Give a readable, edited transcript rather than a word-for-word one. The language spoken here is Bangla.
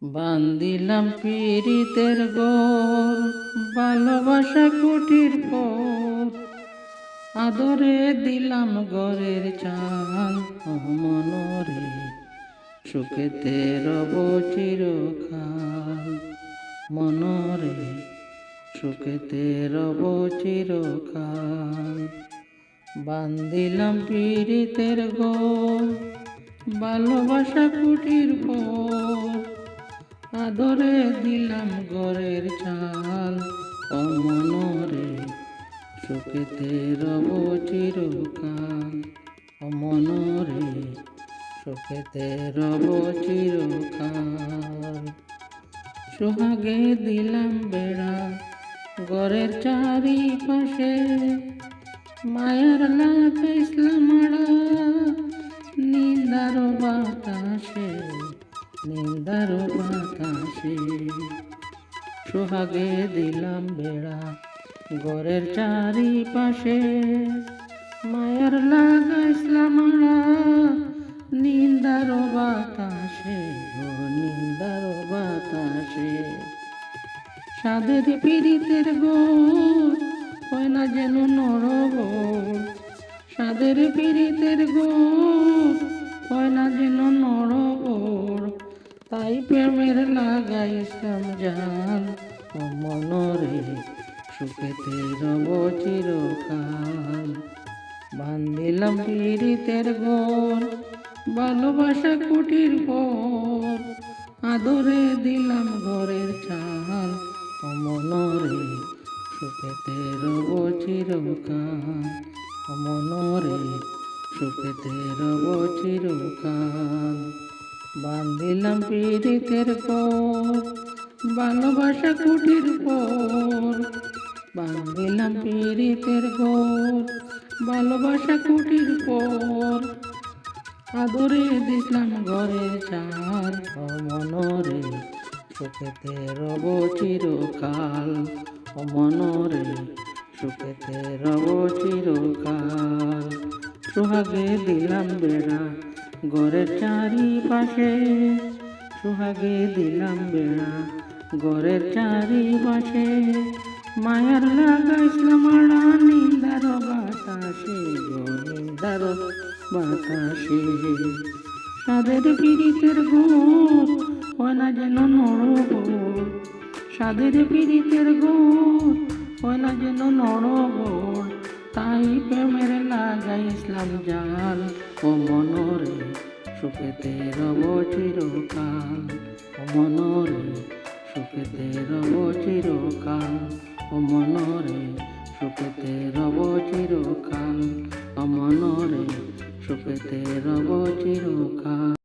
বান্দিলাম পীড়িতের গোর, ভালোবাসা কুটির পথ, আদরে দিলাম ঘরের চাল। ও মনরে সুখেতে রব চিরকাল, মনরে সুখেতে রব চিরকাল। বান্দিলাম পীড়িতের গোর, ভালোবাসা কুটির পথ, আদরে দিলাম ঘরের চাল। ও মনরে সুখেতে রব চিরকাল, ও মনরে সুখেতে রব চিরকাল। সোহাগে দিলাম বেড়া ঘরের চারিপাশে, মায়ার লাগাইছিলাম আড়া নিন্দার বাতাসে, নিন্দার বাতাসে। সোহাগে দিলাম বেড়া ঘরের চারিপাশে, মায়ার লাগাইছিলাম আড়া নিন্দার বাতাসে, ও নিন্দার বাতাসে। সাদের পীড়িতের গোর হয় না যেন নরবর, সাদের পীড়িতের গোর হয় না যেন নরবর, তাই প্রেমের লাগাইছিলাম জাল। ও মনরে সুখেতে রব চিরকাল। বান্ধিলাম পীড়িতের গোর, ভালোবাসা কুটির পথ, আদরে দিলাম ঘরের চাল। ও মনরে সুখেতে রব চিরকাল, ও মনরে সুখেতে রব চিরকাল। বান্ধিলাম পীড়িতের পথ, ভালোবাসা কুটির পথ, বান্ধিলাম পীড়িতের ঘর, ভালোবাসা কুটির পথ, আদরে দিলাম ঘরের চাল। ও মনরে সুখেতে রব চিরকাল, ও মনরে সুখেতে রব চিরকাল। সোহাগে দিলাম বেড়া ঘরের চারিপাশে, সোহাগে দিলাম বেড়া ঘরের চারিপাশে, মায়ার লাগাইছিলাম আড়া নিন্দার বাতাসে, গো নিন্দার বাতাসে। সাদের পীড়িতের গোর হয় না যেন নরবর, সাদের পীড়িতের গোর হয় না যেন নরবর, তাই প্রেমের লাগাইছিলাম জাল। ও মনরে সুখেতে রব চিরকাল, ও মনরে সুখেতে রব চিরকাল, ও মনরে সুখেতে রব চিরকাল, ও মনরে সুখেতে রব চিরকাল।